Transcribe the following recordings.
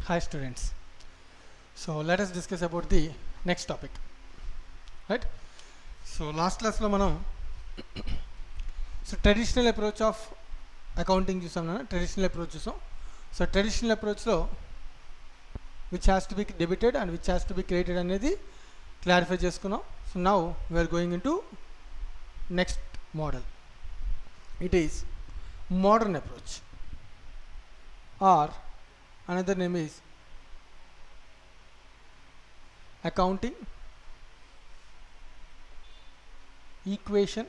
Hi students. So let us discuss about the next topic. Right? So last class lo manam traditional approach of accounting chusam na traditional approach chusam. So traditional approach lo which has to be debited and which has to be created anedi clarify cheskunnam. So now we are going into next model. It is modern approach, or another name is accounting equation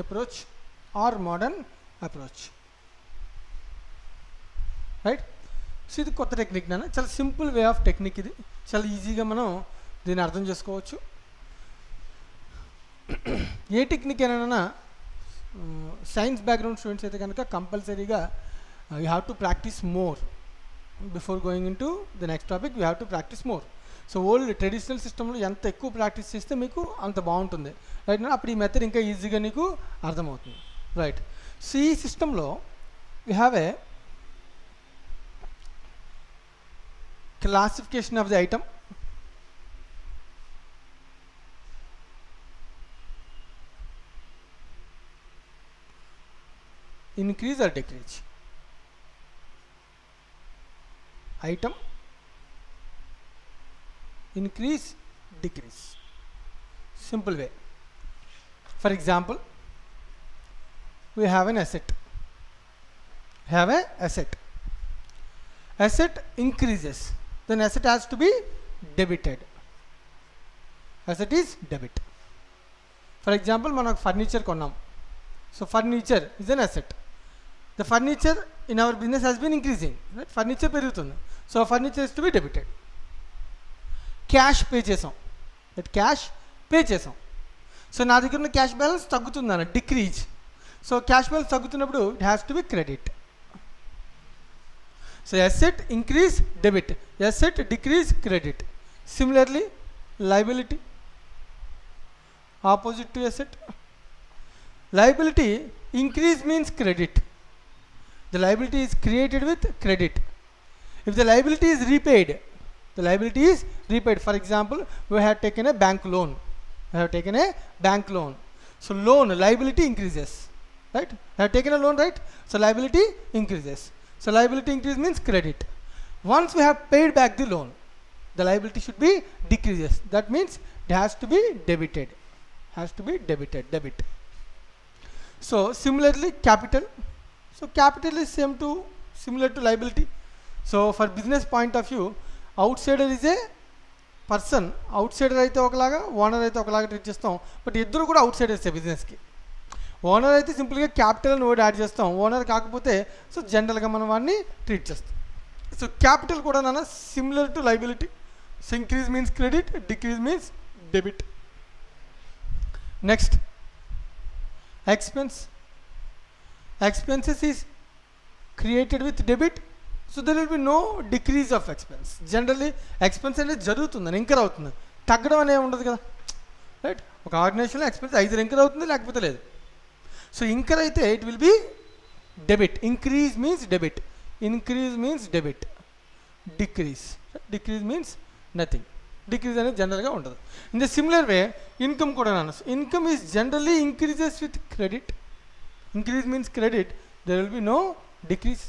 approach or modern approach. Right? So ఇది కొత్త technique నాన్న, చాలా simple way of technique. ఇది చాలా ఈజీగా మనం దీన్ని అర్థం చేసుకోవచ్చు. ఏ టెక్నిక్ అయినా సైన్స్ బ్యాక్గ్రౌండ్ స్టూడెంట్స్ అయితే కనుక కంపల్సరీగా you have to practice more before going in to the next topic. You have to practice more. So old traditional సిస్టంలో ఎంత ఎక్కువ ప్రాక్టీస్ చేస్తే మీకు అంత బాగుంటుంది. రైట్, అప్పుడు ఈ మెథడ్ ఇంకా ఈజీగా నీకు అర్థమవుతుంది. రైట్, సో ఈ సిస్టంలో we have a classification of the item, increase or decrease, item increase decrease, simple way. For example, we have an asset, asset increases, then asset has to be debited. Asset is debit. For example, మనం furniture కొన్నాం. So furniture is an asset. The furniture in our business has been increasing. Right, furniture పెరుగుతుంది. So furniture is to be debited. Cash pay చేసాం. Right, cash pay చేసాం. So నా దగ్గర ఉన్న cash balance తగ్గుతుంది అన్న, డిక్రీజ్. సో క్యాష్ బ్యాలెన్స్ తగ్గుతున్నప్పుడు it has to be credit. So asset increase debit, asset decrease credit. Similarly, liability opposite to asset. Liability increase means credit. The liability is created with credit. If the liability is repaid, the liability is repaid. For example, we have taken a bank loan. So loan, liability increases. Right? I have taken a loan, right? So liability increases. So liability increase means credit. Once we have paid back the loan, the liability should be decreases. That means it has to be debited. Debit. So similarly, capital. So capital is similar to liability. So for business point of view, outsider is a person. Outsider అయితే ఒకలాగా, owner అయితే ఒకలాగా treat చేస్తాం. But ఇద్దరు కూడా outsiders బిజినెస్కి. Owner అయితే సింపుల్గా క్యాపిటల్ అని వర్డ్ యాడ్ చేస్తాం. ఓనర్ కాకపోతే సో జనరల్గా మనం వాడిని ట్రీట్ చేస్తాం. సో క్యాపిటల్ కూడా నాన్న similar to liability. So increase means credit, decrease means debit. Next, expenses is created with debit. So there will be no decrease of expense. Generally expense అనేది జరుగుతుంది, incur అవుతుంది, తగ్గడం అనేది ఉండదు కదా. రైట్, ఒక ఆర్గనైజేషన్లో ఎక్స్పెన్స్ ఐదు ఇంకర్ అవుతుంది, లేకపోతే లేదు. సో ఇంకర్ అయితే it will be debit. Increase means debit, decrease means nothing. Decrease అనేది జనరల్గా ఉండదు. In the similar way income కూడా నాన్న. Income is generally increases with credit. Increase means credit, there will be no decrease.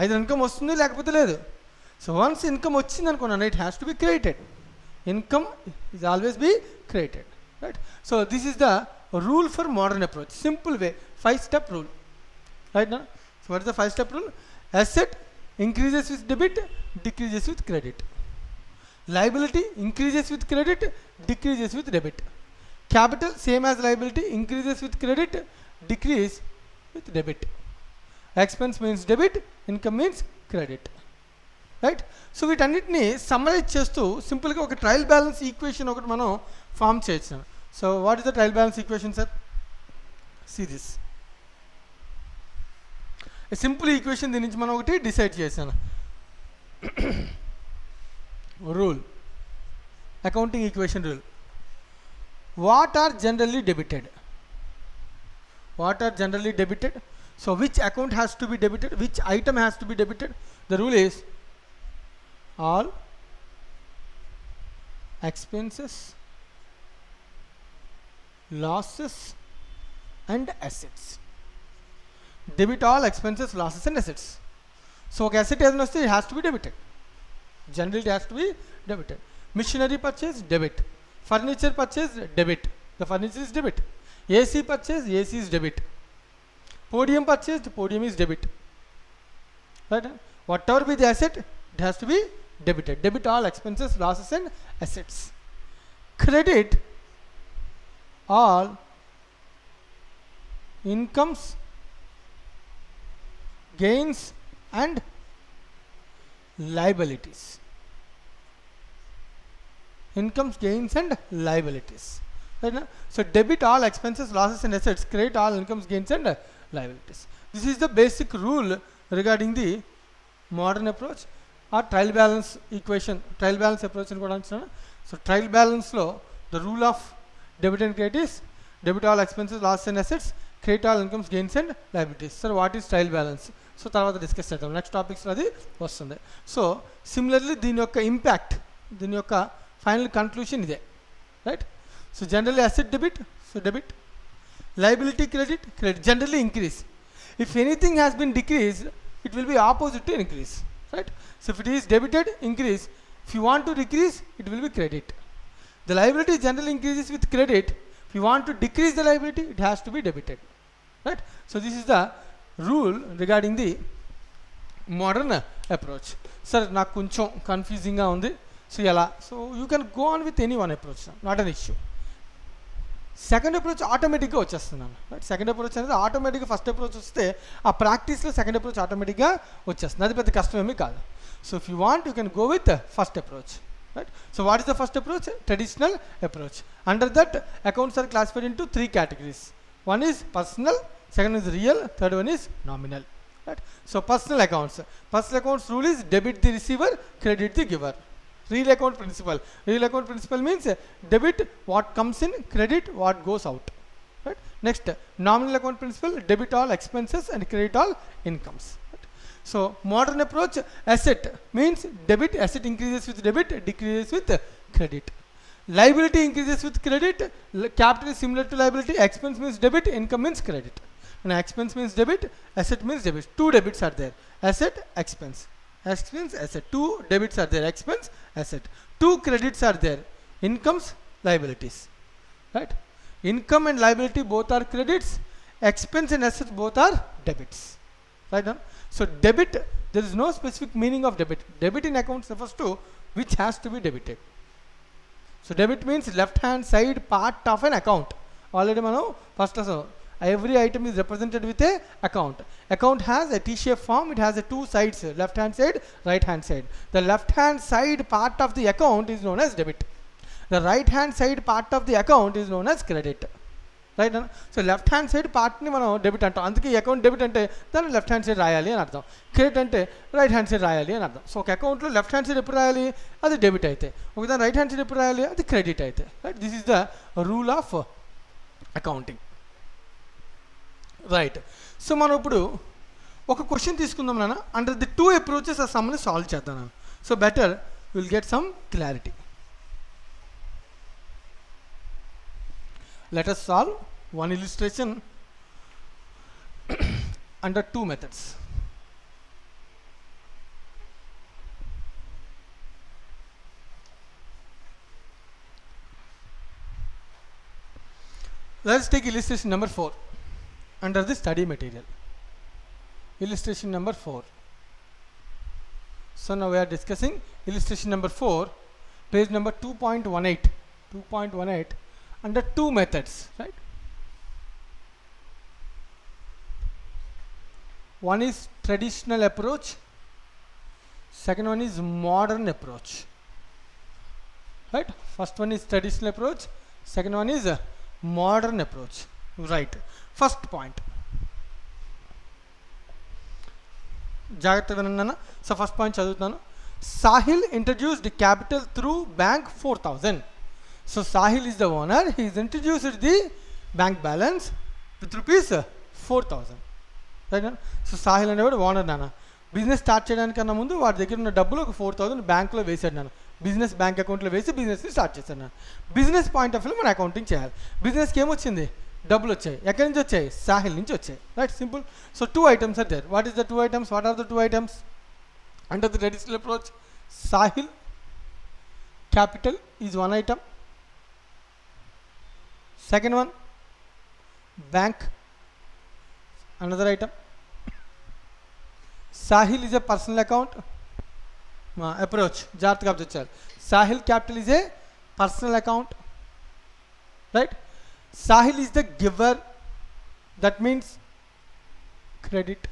ఐదు income వస్తుంది, లేకపోతే లేదు. So once income వచ్చింది అనుకున్నాను, it has to be created. Income is always be created. Right? So this is the rule for modern approach. Simple way, 5-step rule. Right now, so what is the 5-step rule? Asset increases with debit, decreases with credit. Liability increases with credit, decreases with debit. Capital same as liability, increases with credit, decrease with debit. Expense means debit, income means credit. Right, so వీటన్నిటిని summarise చేస్తూ సింపుల్గా ఒక trial balance equation ఒకటి మనం form చేయొచ్చు. So what is the trial balance equation sir? See this simple equation. దీని నుంచి మనం ఒకటి డిసైడ్ చేశాను. Rule, accounting equation rule. What are generally debited? So which account has to be debited, which item has to be debited? The rule is all expenses, losses and assets. Debit all expenses, losses and assets. So ఒక asset ఏదైనా వస్తే it has to be debited. Generally it has to be debited. Machinery purchase, debit. Furniture purchase, debit. The furniture is debit. AC purchase, AC is debit. Podium purchased, podium is debit. Right? Whatever be the asset, it has to be debited. Debit all expenses, losses and assets. Credit all incomes, gains and liabilities. Incomes, gains and liabilities. Right? So debit all expenses, losses and assets. Credit all incomes, gains and liabilities. This is the basic rule regarding the modern approach or trial balance equation, trial balance approach అని కూడా అంటున్నాను. So trial balance లో the rule of debit and credit is debit all expenses, losses and assets, credit all incomes, gains and liabilities. So what is trial balance? So తర్వాత discuss చేద్దాం, next టాపిక్స్లో అది వస్తుంది. So similarly దీని యొక్క impact, దీని యొక్క ఫైనల్ కన్క్లూషన్ ఇదే, right? So generally asset debit, so debit. Liability credit, credit. Generally increase. If anything has been decrease, it will be opposite to increase, right? So if it is debited, increase. If you want to decrease, it will be credit. The liability generally increases with credit. If you want to decrease the liability, it has to be debited, right? So this is the rule regarding the modern approach. Sir, నాకు కొంచెం కన్ఫ్యూజింగ్గా ఉంది. So ఎలా? So you can go on with any one approach, not an issue. Second approach ఆటోమేటిక్గా వచ్చేస్తున్నాను, right? Second approach అనేది ఆటోమేటిక్గా first approach వస్తే ఆ ప్రాక్టీస్లో సెకండ్ అప్రోచ్ ఆటోమేటిక్గా వచ్చేస్తుంది, అది పెద్ద కష్టం ఏమీ కాదు. So if you want, you can go with first approach, right? So what is the first approach? Traditional approach. Under that, accounts are classified into three categories. One is personal, second is real, third one is nominal, right? So personal accounts rule is debit the receiver, credit the giver. Real account principle means debit what comes in, credit what goes out, right? Next, nominal account principle, debit all expenses and credit all incomes. So modern approach, asset means debit, asset increases with debit, decreases with credit. Liability increases with credit, capital is similar to liability, expense means debit, income means credit. And expense means debit, asset means debit. Two debits are there, asset, expense. Expense, asset. Two debits are there, expense, asset. Two credits are there, incomes, liabilities, right? Income and liability both are credits, expense and assets both are debits, right? So debit, there is no specific meaning of debit. Debit in accounts refers to which has to be debited. So debit means left hand side part of an account. Already మనం first class every item is represented with a account. Account has a T-shaped form, it has a two sides, left hand side, right hand side. The left hand side part of the account is known as debit. The right hand side part of the account is known as credit. Right అన్న? So left hand side పార్ట్ని మనం debit అంటాం, అందుకే ఈ account debit అంటే దాన్ని left hand side రాయాలి అని అర్థం, క్రెడిట్ అంటే రైట్ హ్యాండ్ సైడ్ రాయాలి అని అర్థం. సో ఒక అకౌంట్లో లెఫ్ట్ హ్యాండ్ సైడ్ ఎప్పుడు రాయాలి? అది డెబిట్ అయితే. ఒకదాని రైట్ హ్యాండ్ సైడ్ ఎప్పుడు రాయాలి? అది క్రెడిట్ అయితే, right? This is the rule of accounting, right? So మనం ఇప్పుడు ఒక క్వశ్చన్ తీసుకుందాం నాన్న. అండర్ ది టూ అప్రోచెస్ ఆ సమ్ని సాల్వ్ చేద్దాం నాన్న. So better will get some clarity. Let us solve one illustration under two methods. Let us take illustration number 4 under the study material. Illustration number 4. So now we are discussing illustration number 4, page number 2.18 under two methods, right? One is traditional approach, second one is modern approach, right? First one is traditional approach, second one is modern approach, right? First point, జాగ్రత్తగా వినండి. So first point చదువుతున్నాను. Sahil introduced capital through bank 4,000. So Sahil is the owner, he is introduced the bank balance with rupees 4,000. Right. So Sahil అనేవాడు owner నాన్న. Business start చేయడానికన్నా ముందు వాడి దగ్గర ఉన్న డబ్బులు ఒక 4,000 బ్యాంక్లో వేసాడు నాన్న. బిజినెస్ బ్యాంక్ అకౌంట్లో వేసి బిజినెస్ని స్టార్ట్ చేశాను నాన్న. బిజినెస్ పాయింట్ ఆఫ్ వ్యూలో మనం అకౌంటింగ్ చేయాలి. బిజినెస్కి ఏమొచ్చింది? డబ్బులు వచ్చాయి. ఎక్కడి నుంచి వచ్చాయి? సాహిల్ నుంచి వచ్చాయి. Right, simple. So 2 items are there. What is the 2 items? What are the 2 items? Under the traditional approach, Sahil capital is one item. Second one, bank, another item. Sahil is a personal account. Approach, జాగ్రత్తగా observe చేయాలి. Sahil capital is a personal account, right? Sahil is the giver, that means credit.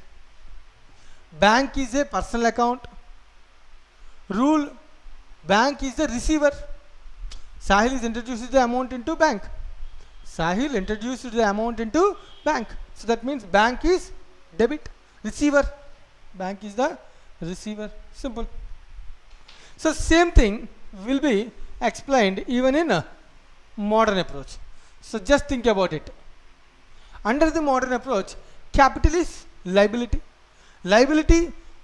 Bank is a personal account. Rule, bank is the receiver. Sahil is introduced the amount into bank. Sahil introduced the amount into bank. So that means bank is debit. Receiver, bank is the receiver. Simple. So same thing will be explained even in a modern approach. So just think about it. Under the modern approach, capital is liability. Liability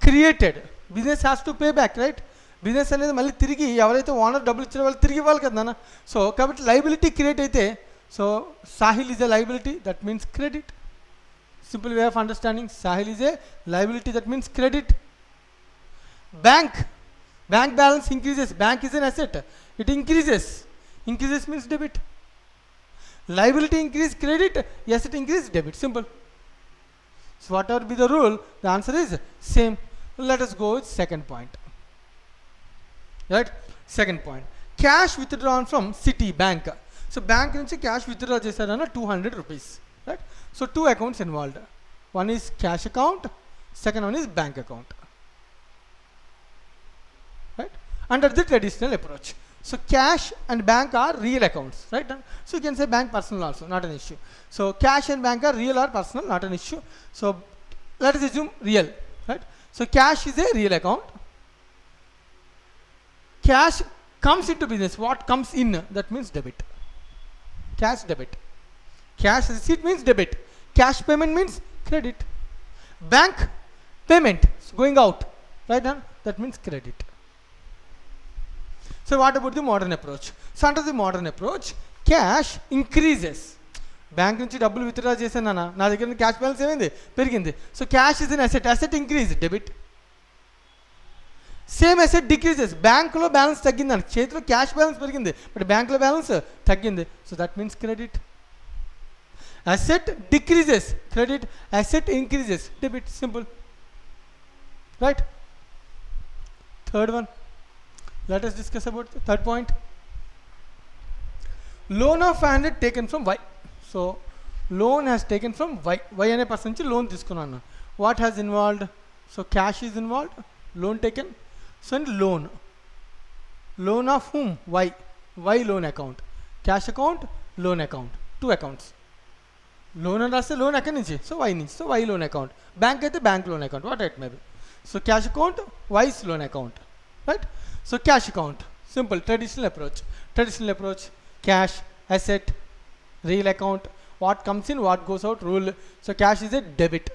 created. Business has to pay back, right? Business అనేది మళ్ళీ తిరిగి ఎవరైతే owner డబ్బులు ఇచ్చిన వాళ్ళు తిరిగి ఇవ్వాలి కదా నాన్న. సో కాబట్టి లైబిలిటీ క్రియేట్ అయితే, so Sahil is a liability, that means credit. Simple way of understanding, Sahil is a liability, that means credit. Bank, bank balance increases. Bank is an asset, it increases. Increases means debit. Liability increase credit, asset increase debit. Simple. So whatever be the rule, the answer is same. Let us go with second point. Right? Second point. Cash withdrawn from City Bank. So bank nunchi cash withdraw chesarana 200 rupees. Right? So 2 accounts involved. One is cash account, second one is bank account. Right? Under the traditional approach. So cash and bank are real accounts, right? So you can say bank personal also, not an issue. So cash and bank are real or personal, not an issue. So let us assume real, right? So cash is a real account. Cash comes into business. What comes in? That means debit. Cash debit. Cash receipt means debit. Cash payment means credit. Bank payment is going out, right? That means credit. So what about the modern approach? So under the modern approach, cash increases. Bank నుంచి డబ్బులు withdraw చేశాను నా దగ్గర cash balance ఏమైంది? పెరిగింది. So cash is an asset, asset increase, debit. Same asset decreases. బ్యాంకులో balance తగ్గింది, నాకు చేతిలో క్యాష్ బ్యాలెన్స్ పెరిగింది బట్ బ్యాంకులో బ్యాలెన్స్ తగ్గింది. So that means credit. Asset decreases, credit. Asset increases, debit. Simple, right? Third one. Let us discuss about the third point. Loan of 500 taken from Y. So loan has taken from Y. Y అనే person నుంచి loan తీసుకున్నాను. What has involved? So cash is involved, loan taken. So and loan. Loan of whom? Y. Y loan account. Cash account, loan account. 2 accounts. Loan అని రాస్తే loan ఎక్కడి నుంచి? So Y నుంచి. So Y loan account. Bank అయితే bank loan account, what it may be. So cash account, Y's loan account, right? So cash account, simple, traditional approach. Traditional approach, cash, asset, real account. What comes in, what goes out, rule. So cash is a debit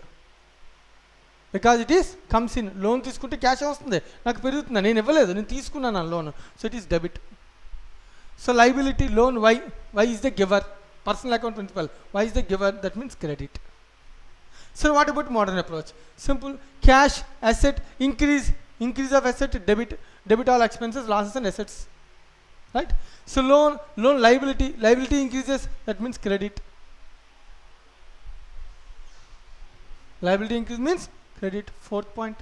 because it is comes in. Loan తీసుకుంటే cash వస్తుంది, నాకు పెరుగుతుంది, నేను ఇవ్వలేదు, నేను తీసుకున్నాను loan. So it is debit. So liability, loan, Y. Y is the giver, personal account principal. Y is the giver, that means credit. So what about modern approach? Simple, cash, asset, increase of asset, debit. Debit all expenses, losses and assets, right? So loan, liability increases, that means credit. Liability increase means credit. Fourth point.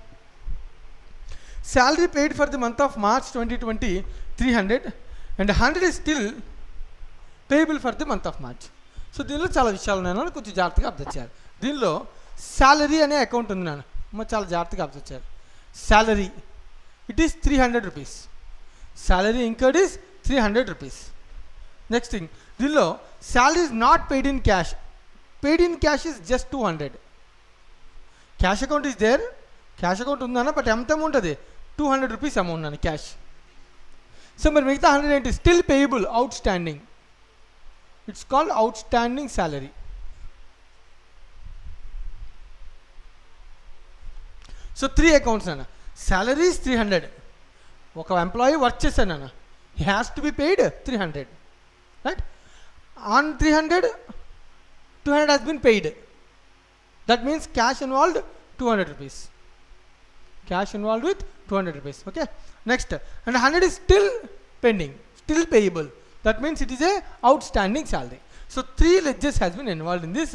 Salary paid for the month of March 2020 300 and 100 is still payable for the month of March. So దీనిలో చాలా విషయాలు ఉన్నాయి, కొంచెం జాగ్రత్తగా observe చేయాలి. దీనిలో salary అనే account ఉంది నాన్న, చాలా జాగ్రత్తగా అబ్జర్వ్ చేయాలి. Salary, it is 300 rupees. Salary incurred is 300 rupees. Next thing, దీనిలో salary is not paid in cash. Paid in cash is just 200. Cash account is there, cash account ఉందన్న, బట్ ఎంత amount అది? 200 rupees amount అన్న cash. So మరి మిగతా 100 ఏంటి? Still payable, outstanding. It's called outstanding salary. So 3 accounts అన్న. Salary is 300. ఒక employee work చేశాను అన్న, he has to be paid 300, right? On 300, 200 has been paid. That means cash involved 200 rupees. Cash involved with 200 rupees. Okay. Next, and 100 is still pending, still payable. That means it is a outstanding salary. So 3 ledgers has been involved in this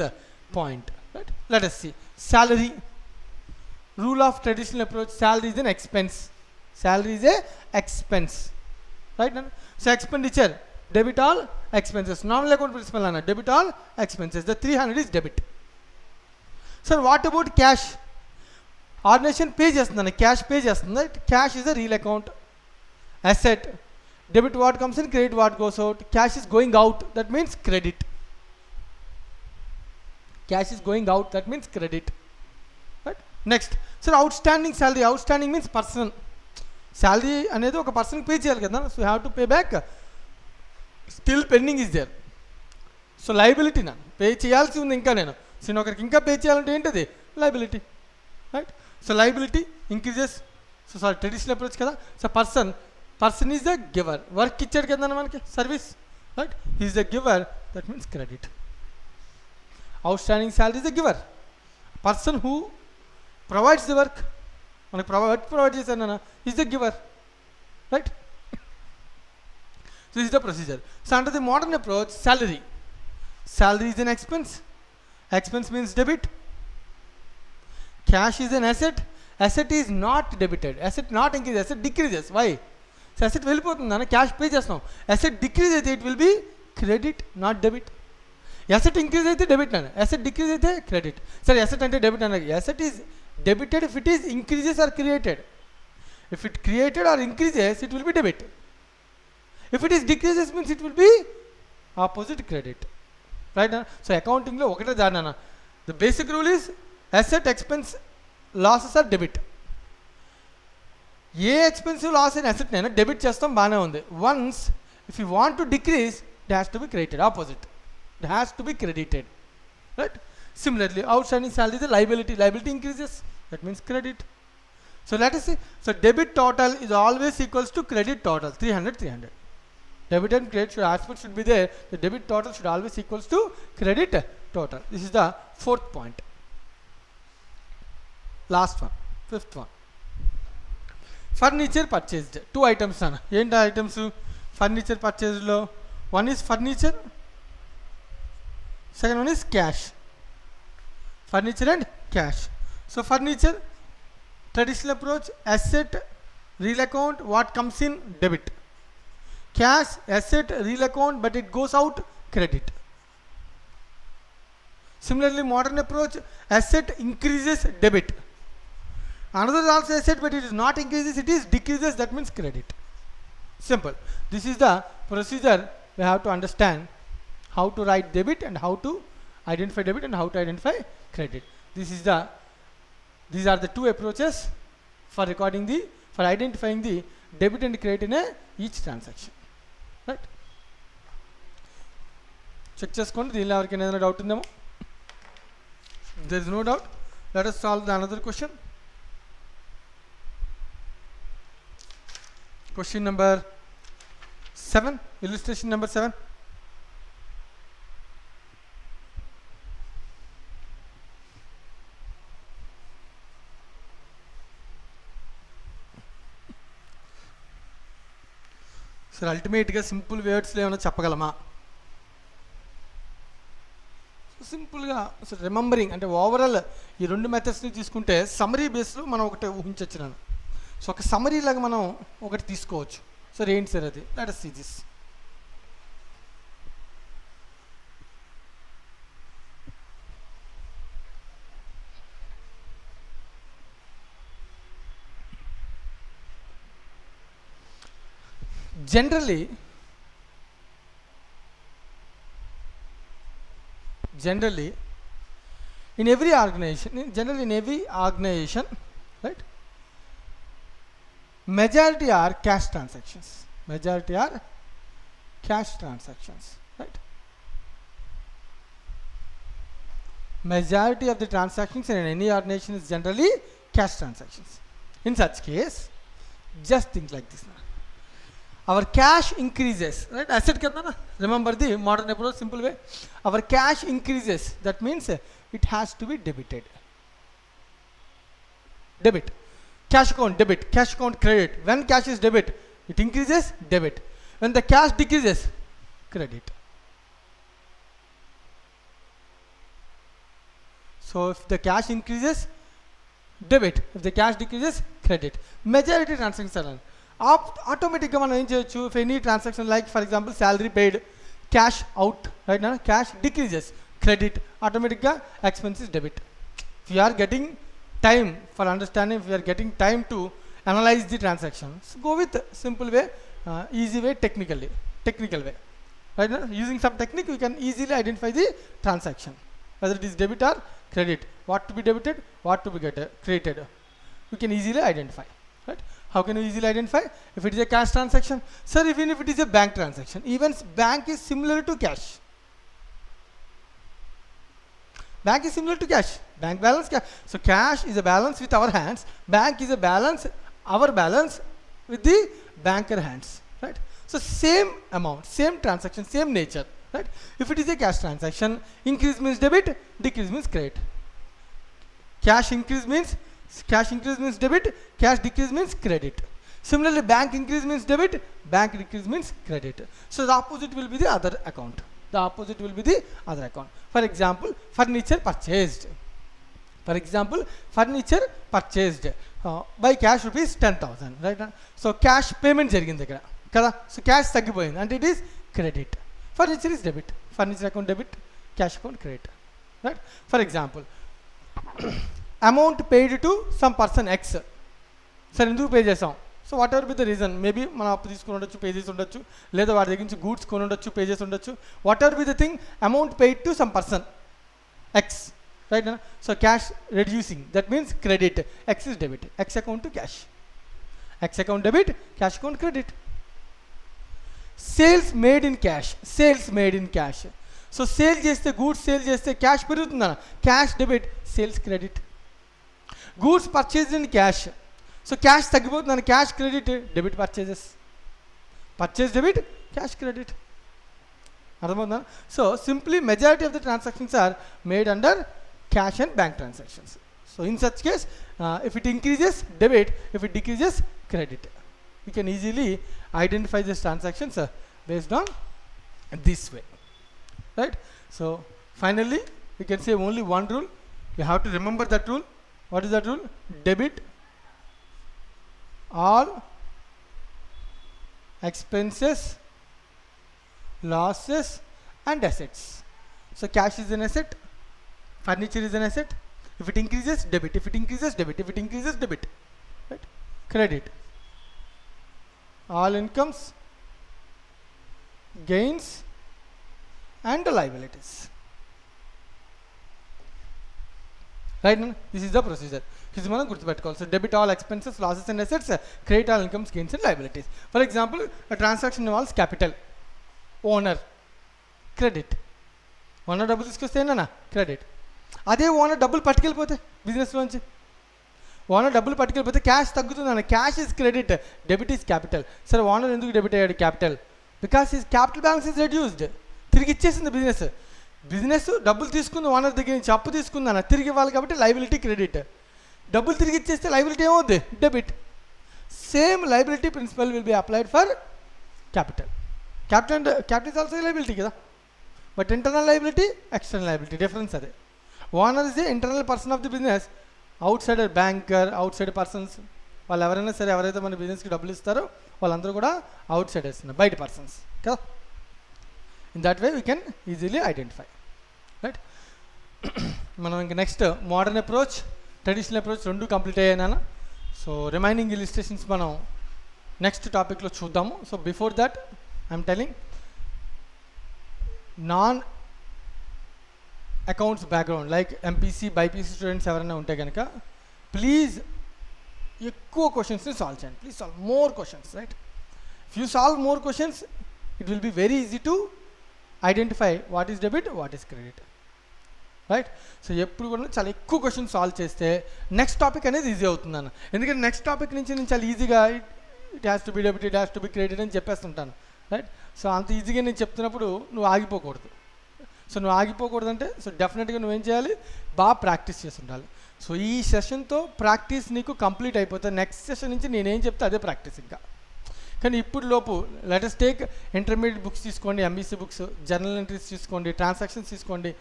point. Right? Let us see. Salary. Rule of traditional approach: salary is an expense. Salary is a expense. Right? So expenditure, debit all expenses. Normal account principle anna, debit all expenses. The 300 is debit. Sir, what about cash? Organization pay chestundana, cash pay chestunda. Cash is a real account, asset. Debit what comes in, credit what goes out. Cash is going out, that means credit. Cash is going out, that means credit. Right? Next, sir, outstanding salary. Outstanding means person. Salary అనేది ఒక పర్సన్కి pay చేయాలి కదా, so have to pay back. Still pending is there. So liability నా pay చేయాల్సి ఉంది ఇంకా నేను. సో నేను ఒకరికి ఇంకా పే చేయాలంటే ఏంటది? Liability. Right? So liability increases. So sorry, traditional approach కదా. So person is the giver. Work ఇచ్చాడు కదా మనకి, service, right? Is the giver, that means credit. Outstanding salary is the giver. Person who provides the work, మనకి provide చేశాను నాన్న, is the giver, right? So this is the procedure. So under the modern approach, salary is an expense. Expense means debit. Cash is an asset. Asset is not debited. Asset not increases, asset decreases. Why? So asset వెళ్ళిపోతుంది అన్న, cash pay చేస్తాం. asset decrease అయితే it will be credit, not debit. asset increase అయితే debit అన్న, asset decrease అయితే credit. సరే, asset అంటే debit అన్న. asset is debited if it is increases or created. If it created or increases, it will be debit. If it is decreases, means it will be opposite, credit. Right? So accounting lo okate daana. The basic rule is asset, expense, losses are debit. ఏ expensive loss అయిన asset నైనా debit చేస్తాం, బాగానే ఉంది. Once if you want to decrease, it has to be credited. Opposite, it has to be credited. Right? Similarly outstanding salary is a liability. Liability increases, that means credit. So let us see. So debit total is always equals to credit total. 300. Debit and credit aspect should be there. The debit total should always equals to credit total. This is the 4th point. Last one, 5th one. Furniture purchased. 2 items ana. Enti items furniture purchased lo? One is furniture, second one is cash. Furniture and cash. So furniture, traditional approach, asset, real account, what comes in, debit. Cash, asset, real account, but it goes out, credit. Similarly, modern approach, asset increases, debit. Another is also asset, but it is not increases, it is decreases, that means credit. Simple. This is the procedure we have to understand, how to write debit and how to identify debit and how to identify credit. These are the 2 approaches for identifying the debit and credit in each transaction. Right? Check చేసుకోండి, దీనిలో ఎవరికైనా ఏదైనా doubt ఉందేమో. There is no doubt. Let us solve the another question. Question number 7, illustration number 7. Sir అల్టిమేట్గా simple వర్డ్స్లో ఏమైనా చెప్పగలమా? సింపుల్గా అసలు remembering అంటే ఓవరాల్ ఈ 2 మెథడ్స్ని తీసుకుంటే సమరీ బేస్లో మనం ఒకటి ఊహించవచ్చు. నేను సో ఒక సమరీ లాగా మనం ఒకటి తీసుకోవచ్చు. సార్ ఏంటి సార్ అది? Let us see this. Generally in every organization, right, majority are cash transactions. Right? Majority of the transactions in any organization is generally cash transactions. In such case, just think like this now. Our cash increases, right? Asset kitna na? Remember the modern approach, simple way. Our cash increases, that means it has to be debited. Debit. Cash account debit, cash account credit. When cash is debit, it increases, debit. When the cash decreases, credit. So if the cash increases, debit. If the cash decreases, credit. Majority transactions are done. Automatically మనం ఏం చేయొచ్చు, if any transaction like for example salary paid, cash out, right now cash decreases, credit. Automatically expenses debit. If you are getting time for understanding, if you are getting time to analyze the transactions, go with simple way, easy way, technical way, right now using some technique we can easily identify the transaction, whether it is debit or credit, what to be debited, what to be created, we can easily identify, right? How can you easily identify? If it is a cash transaction, sir, even if it is a bank transaction, even bank is similar to cash. Bank is similar to cash. Bank balance, cash. So cash is a balance with our hands. Bank is a balance, our balance with the banker hands, right? So same amount, same transaction, same nature, right? If it is a cash transaction, increase means debit, decrease means credit. Cash increase means debit, cash decrease means credit. Similarly, bank increase means debit, bank decrease means credit. So the opposite will be the other account. The opposite will be the other account. For example, furniture purchased. For example, furniture purchased by cash rupees 10,000, right? So cash payment జరిగింది ఇక్కడ కదా. So cash తగ్గిపోయింది అంటే it is credit. Furniture is debit. Furniture account debit, cash account credit, right? For example, amount paid to some person X. సరే ఎందుకు pay చేసాం? So what ever be the reason, maybe మనం అప్పు తీసుకుని ఉండొచ్చు, pay చేసి ఉండొచ్చు, లేదా వాడి దగ్గర నుంచి గూడ్స్ కొని ఉండొచ్చు, పే చేసి ఉండొచ్చు. Whatever be the thing, amount paid to some person X, right? So cash reducing, that means credit. X is debit, X account to cash, X account debit, cash account credit. Sales made in cash, sales made in cash. So sale చేస్తే, goods sale చేస్తే cash పెరుగుతుందన్న, cash debit, sales credit. Goods purchase in cash, so cash తగ్గిపోతుందని, cash credit, debit purchases, purchase debit, cash credit. అర్థమవుతుందా? So simply majority of the transactions are made under cash and bank transactions. So in such case, if it increases, debit, if it decreases, credit. You can easily identify these transactions based on this way, right? So finally we can say only one rule, you have to remember that rule. What is that rule? Debit all expenses, losses and assets. So cash is an asset, furniture is an asset. If it increases, debit. If it increases, debit. If it increases, debit, right? Credit. All incomes, gains and liabilities, right? This is the procedure. This is మనం గుర్తుపెట్టుకోవాలి. So debit all expenses, losses and assets, credit all incomes, gains and liabilities. For example, a transaction involves capital, owner, credit. Owner డబ్బులు తీసుకొస్తే ఏంటన్నా credit. అదే owner డబ్బులు పట్టుకెళ్ళిపోతే బిజినెస్లోంచి, owner డబ్బులు పట్టుకెళ్ళిపోతే cash తగ్గుతుంది అన్న, cash is credit, debit is capital. సరే owner ఎందుకు డెబిట్ అయ్యాడు capital? Because is capital balance is reduced. తిరిగి ఇచ్చేసింది బిజినెస్, బిజినెస్ డబ్బులు తీసుకుంది ఓనర్ దగ్గర నుంచి, అప్పు తీసుకుంది అన్న, తిరిగి ఇవ్వాలి కాబట్టి లైబిలిటీ క్రెడిట్. డబ్బులు తిరిగి ఇచ్చేస్తే లైబిలిటీ ఏమవుద్ది? Debit. Same liability principle will be applied for capital. Capital is also liability కదా, but internal liability, external liability difference అదే. Owner is the internal person of the business, outside banker, outside persons, వాళ్ళు ఎవరైనా సరే, ఎవరైతే మన బిజినెస్కి డబ్బులు ఇస్తారో వాళ్ళందరూ కూడా అవుట్ సైడర్స్, బయట పర్సన్స్ కదా. In that way we can easily identify, right? మనం ఇంక next modern approach, traditional approach రెండు కంప్లీట్ అయ్యాయి. సో రిమైనింగ్ ఇలిస్ట్రేషన్స్ మనం నెక్స్ట్ టాపిక్లో చూద్దాము. So before that I'm telling, non accounts background like MPC, BiPC students ఎవరైనా ఉంటే కనుక ప్లీజ్ ఎక్కువ క్వశ్చన్స్ని సాల్వ్ చేయండి. Please solve more questions, right? If you solve more questions, it will be very easy to identify what is debit, what is credit, right. So ఎప్పుడు కూడా చాలా ఎక్కువ క్వశ్చన్ సాల్వ్ చేస్తే నెక్స్ట్ టాపిక్ అనేది easy అవుతుంది అన్న. ఎందుకంటే నెక్స్ట్ టాపిక్ నుంచి నేను చాలా ఈజీగా it has to B debit, it has to be credit అని చెప్పేస్తుంటాను, రైట్. సో అంత ఈజీగా నేను చెప్తున్నప్పుడు నువ్వు ఆగిపోకూడదు. సో నువ్వు ఆగిపోకూడదు అంటే సో డెఫినెట్గా నువ్వేం చేయాలి, బాగా ప్రాక్టీస్ చేసి ఉండాలి. సో ఈ సెషన్తో ప్రాక్టీస్ నీకు కంప్లీట్ అయిపోతుంది. నెక్స్ట్ సెషన్ నుంచి నేనేం చెప్తే అదే ప్రాక్టీస్ ఇంకా. కానీ ఇప్పుడు లోపు లెటస్ టేక్ ఇంటర్మీడియట్ బుక్స్ తీసుకోండి, ఎంబీసీ బుక్స్, జర్నల్ ఎంట్రీస్ తీసుకోండి, ట్రాన్సాక్షన్స్ తీసుకోండి.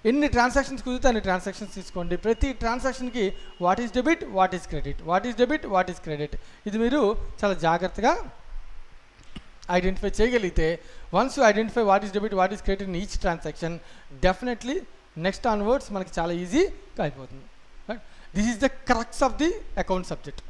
ఎన్ని ట్రాన్సాక్షన్స్ కుదిరితే అన్ని ట్రాన్సాక్షన్స్ తీసుకోండి. ప్రతి ట్రాన్సాక్షన్కి what is debit, what is credit, what is debit, what is credit, ఇది మీరు చాలా జాగ్రత్తగా ఐడెంటిఫై చేయగలిగితే, once you identify what is debit, what is credit in each transaction, definitely next onwards మనకి చాలా ఈజీగా అయిపోతుంది. Right. This is the crux of the account subject.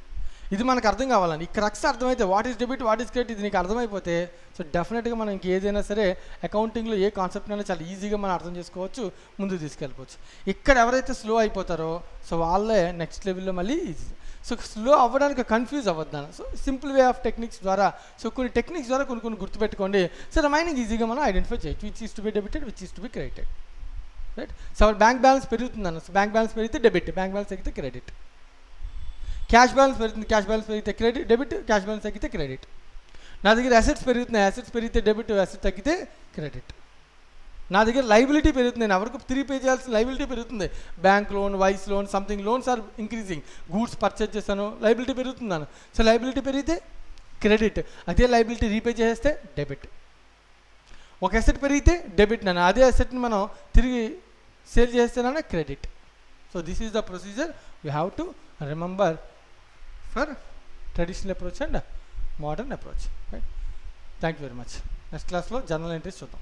ఇది మనకు అర్థం కావాలండి. ఈ క్రక్స్ అర్థమైతే what is debit, what is credit ఇది నీకు అర్థమైపోతే సో డెఫినెట్గా మనం ఇంకేదైనా సరే అకౌంటింగ్లో ఏ కాన్సెప్ట్ అయినా చాలా ఈజీగా మనం అర్థం చేసుకోవచ్చు, ముందుకు తీసుకెళ్ళిపోవచ్చు. ఇక్కడ ఎవరైతే స్లో అయిపోతారో సో వాళ్ళే నెక్స్ట్ లెవెల్లో మళ్ళీ ఈజీ. సో స్లో అవ్వడానికి కన్ఫ్యూజ్ అవ్వద్దాను. So simple way of techniques ద్వారా, సో కొన్ని టెక్నిక్స్ ద్వారా కొన్ని గుర్తుపెట్టుకోండి. సో రిమైనింగ్ ఈజీగా మనం ఐడెంటిఫై చేయొచ్చు, which is to be debited, which is to be credited, right. So bank balance పెరుగుతుందన్న, సో బ్యాంక్ బ్యాలెన్స్ పెరిగితే డెబిట్, బ్యాంక్ బ్యాలెన్స్ తగ్గితే క్రెడిట్. క్యాష్ బ్యాలెన్స్ పెరుగుతుంది, క్యాష్ బ్యాలెన్స్ పెరిగితే క్రెడిట్, డెబిట్, క్యాష్ బ్యాలెన్స్ తగ్గితే credit. నా దగ్గర assets పెరుగుతున్నాయి, assets పెరిగితే డెబిట్, అసెట్ తగ్గితే క్రెడిట్. నా దగ్గర లైబిలిటీ పెరుగుతుంది, నేను ఎవరికి 3 పే చేయాల్సిన లైబిలిటీ పెరుగుతుంది. Bank loan, vice loan, something loans are increasing. Goods purchase చేశాను, లైబిలిటీ పెరుగుతున్నాను. సో లైబిలిటీ పెరిగితే క్రెడిట్, అదే లైబిలిటీ రీపే చేస్తే డెబిట్. ఒక అసెట్ పెరిగితే డెబిట్ నాన్న, అదే అసెట్ని మనం తిరిగి సేల్ చేస్తేనా credit. So this is the procedure you have to remember for traditional approach and modern approach, right. Thank you very much. Next క్లాస్లో జర్నల్ ఎంట్రీస్ చూద్దాం.